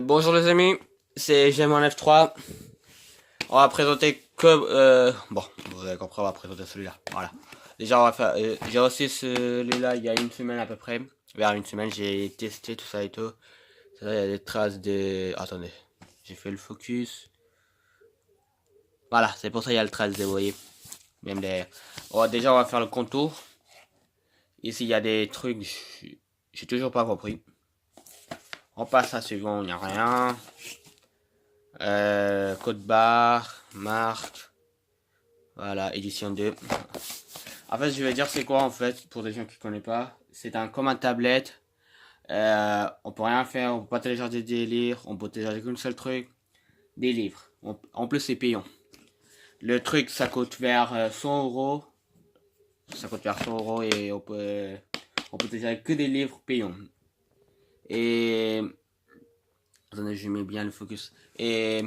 Bonjour les amis, c'est J'aime en F3. On va présenter bon, vous avez compris, on va présenter celui-là. Voilà. Déjà, on va faire. J'ai reçu celui-là il y a une semaine à peu près. Vers une semaine, j'ai testé tout ça et tout. Ça, il y a des traces de. Attendez, j'ai fait le focus. Voilà, c'est pour ça qu'il y a le trace de, vous voyez. Même derrière. Déjà, on va faire le contour. Ici, il y a des trucs, j'ai toujours pas compris. On passe à suivant, il n'y a rien. Code barre, marque. Voilà, édition 2. En fait, je vais dire c'est quoi en fait, pour les gens qui ne connaissent pas. C'est comme un tablette. On peut rien faire, on peut pas télécharger des livres, on peut télécharger qu'un seul truc. Des livres. En plus, c'est payant. Le truc, ça coûte vers 100 euros. Ça coûte vers 100 euros et on peut télécharger que des livres payants. Et attendez, je mets bien le focus. Et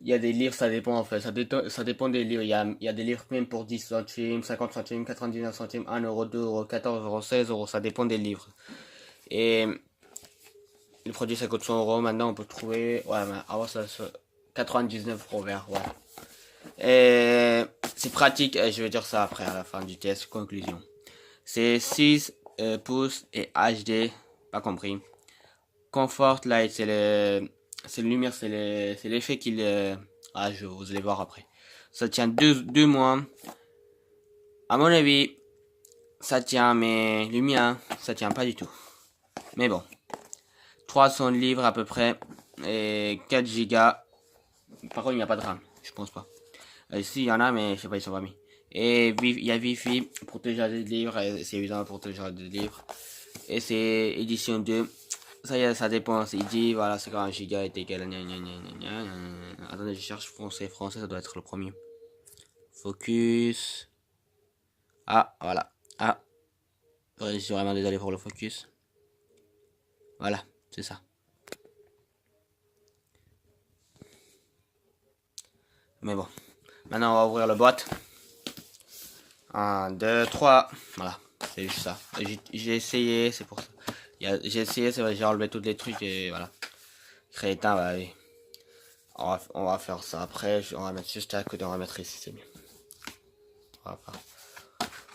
il y a des livres, ça dépend en fait. Ça dépend des livres. Il y a des livres même pour 10 centimes, 50 centimes, 99 centimes, 1 euro, 2 euros, 14 euros, 16 euros. Ça dépend des livres. Et le produit ça coûte 100 euros. Maintenant on peut trouver. Ouais, mais avant ça, 99 euros vert. Ouais. Et c'est pratique. Et je vais dire ça après à la fin du test. Conclusion. C'est 6 pouces et HD. Pas compris. Comfort Light, c'est le lumière, c'est l'effet qu'il, vous allez voir après. Ça tient deux mois. À mon avis, ça tient, mais le mien, ça tient pas du tout. Mais bon. 300 livres à peu près. Et 4 gigas. Par contre, il n'y a pas de RAM. Je pense pas. Ici, il y en a, mais je sais pas, ils sont pas mis. Et il y a Wi-Fi pour télécharger des livres. C'est évident pour télécharger des livres. Et c'est édition 2. Ça y est, ça dépend. Il dit, voilà, c'est quand 1 giga est égal à. Attendez, je cherche français. Français, ça doit être le premier. Focus. Ah, voilà. Ah, je suis vraiment désolé pour le focus. Voilà, c'est ça. Mais bon. Maintenant, on va ouvrir la boîte. 1, 2, 3. Voilà, c'est juste ça. J'ai essayé, c'est pour ça. J'ai essayé, c'est vrai, j'ai enlevé tous les trucs et voilà. Crétin, bah oui. On va faire ça après. On va mettre juste à côté, on va mettre ici, c'est mieux.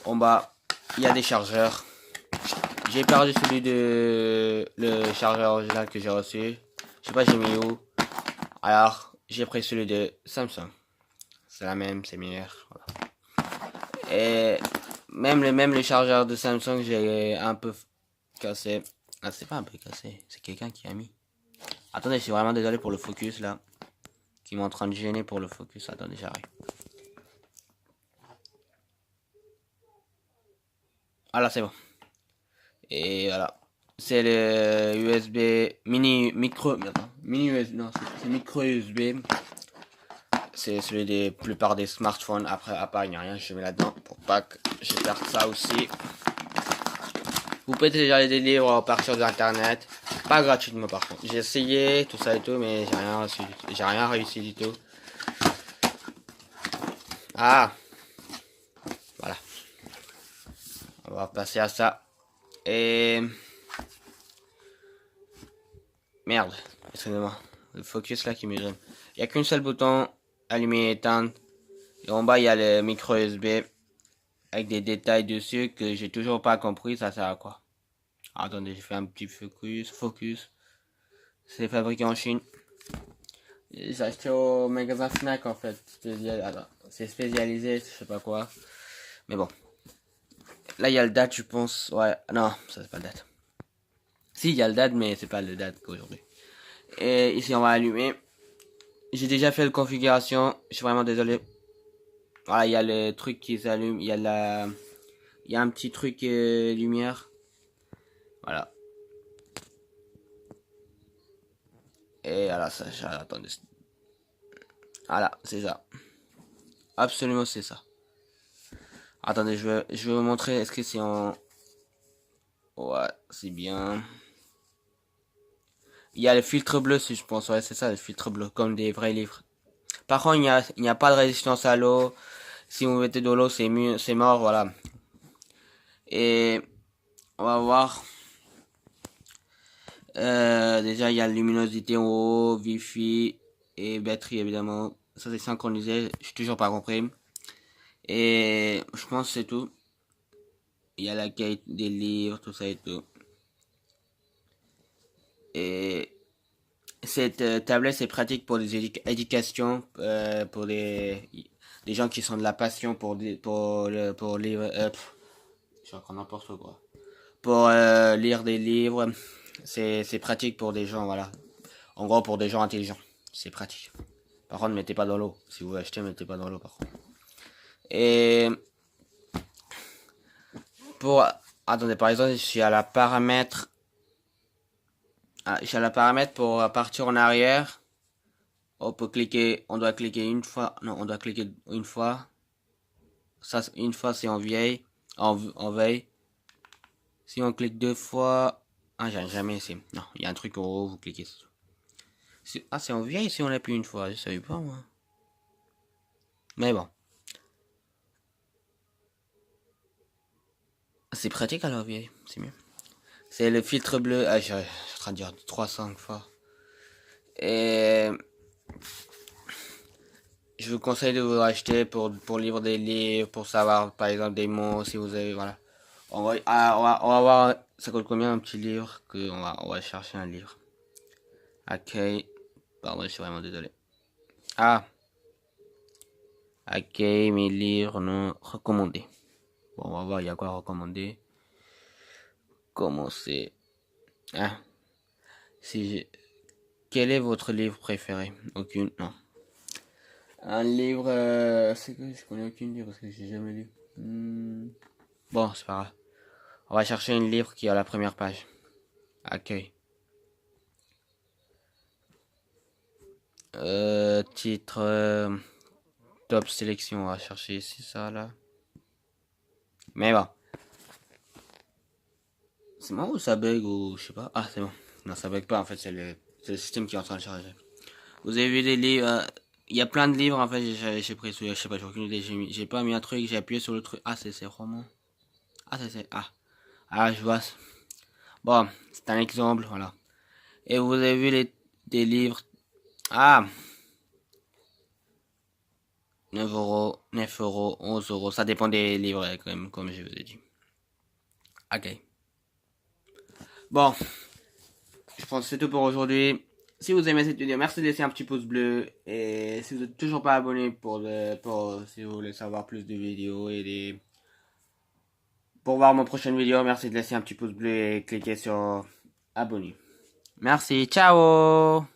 En bas, il y a des chargeurs. J'ai perdu celui de le chargeur original que j'ai reçu. Je sais pas j'ai mis où. Alors, j'ai pris celui de Samsung. C'est la même, c'est meilleur. Voilà. Et même les chargeurs de Samsung, j'ai un peu cassé. Ah, c'est pas un peu cassé, c'est quelqu'un qui a mis. Attendez, je suis vraiment désolé pour le focus là. Qui m'est en train de gêner pour le focus. Attendez, j'arrive. Ah là, c'est bon. Et voilà. C'est le USB mini USB, non, c'est micro USB. C'est celui des plupart des smartphones. Après, à part, il n'y a rien, je mets là-dedans pour pas que je perde ça aussi. Vous pouvez télécharger des livres à partir d'internet. Pas gratuitement par contre. J'ai essayé tout ça et tout, mais j'ai rien réussi du tout. Ah, voilà. On va passer à ça. Et merde, excusez-moi. Le focus là qui me gêne. Il n'y a qu'une seule bouton, allumer et éteindre. Et en bas, il y a le micro USB avec des détails dessus que j'ai toujours pas compris. Ça sert à quoi? Attendez, j'ai fait un petit focus. C'est fabriqué en Chine. J'ai acheté au magasin Fnac en fait. C'est spécialisé, je sais pas quoi. Mais bon. Là, il y a le date, je pense. Ouais, non, ça c'est pas le date. Si, il y a le date, mais c'est pas le date qu'aujourd'hui. Et ici, on va allumer. J'ai déjà fait la configuration. Je suis vraiment désolé. Voilà, il y a le truc qui s'allume. Il y a un petit truc lumière. Voilà. Et voilà, ça, attendez. Voilà, c'est ça. Absolument, c'est ça. Attendez, je vais vous montrer. Est-ce que c'est en... Ouais, c'est bien. Il y a le filtre bleu, si je pense. Ouais, c'est ça, le filtre bleu, comme des vrais livres. Par contre, il n'y a pas de résistance à l'eau. Si vous mettez de l'eau, c'est mieux, c'est mort, voilà. Et on va voir. Déjà, il y a luminosité en haut, Wi-Fi et batterie, évidemment. Ça, c'est synchronisé. Je suis toujours pas compris. Et je pense que c'est tout. Il y a la qualité des livres, tout ça et tout. Et cette tablette, c'est pratique pour des éducations, pour des gens qui sont de la passion pour lire, je suis encore n'importe quoi. Pour lire des livres, c'est pratique pour des gens, voilà. En gros, pour des gens intelligents, c'est pratique. Par contre, mettez pas dans l'eau. Si vous achetez, mettez pas dans l'eau, par contre. Et pour, attendez, par exemple, je suis à la paramètre, je suis à la paramètre pour partir en arrière. On doit cliquer une fois, non, on doit cliquer une fois. Ça, une fois, c'est en vieille, en veille. Si on clique deux fois, j'ai jamais essayé. Non, il y a un truc en haut, vous cliquez. C'est en vieille si on appuie une fois, je savais pas, moi. Mais bon. C'est pratique alors, vieille, c'est mieux. C'est le filtre bleu, je suis en train de dire 300 fois. Et je vous conseille de vous acheter pour lire des livres, pour savoir par exemple des mots, si vous avez, voilà. On va voir, ça coûte combien un petit livre, on va chercher un livre. Ok, pardon, je suis vraiment désolé. Ah, ok, mes livres non recommandés. Bon, on va voir, il y a quoi recommander. Commencer. Ah, si j'ai... Quel est votre livre préféré? Aucune, non. Un livre, c'est que je connais aucune livre parce que j'ai jamais lu. Bon, c'est pas grave. On va chercher un livre qui est à la première page. Accueil. Titre, top sélection. On va chercher ici ça là. Mais bon. C'est moi ou ça bug ou je sais pas. Ah, c'est bon. Non, ça bug pas en fait. C'est le système qui est en train de charger. Vous avez vu des livres. Il y a plein de livres en fait. J'ai pris je sais pas, j'ai aucune idée. J'ai pas mis un truc. J'ai appuyé sur le truc. Ah, c'est roman. Ah, c'est. Ah. Ah, je vois. Bon, c'est un exemple, voilà. Et vous avez vu des livres. Ah, 9 euros, 9 euros, 11 euros. Ça dépend des livres, quand même, comme je vous ai dit. Ok. Bon, je pense que c'est tout pour aujourd'hui. Si vous aimez cette vidéo, merci de laisser un petit pouce bleu. Et si vous n'êtes toujours pas abonné si vous voulez savoir plus de vidéos pour voir mon prochaine vidéo, merci de laisser un petit pouce bleu et cliquer sur abonner. Merci, ciao!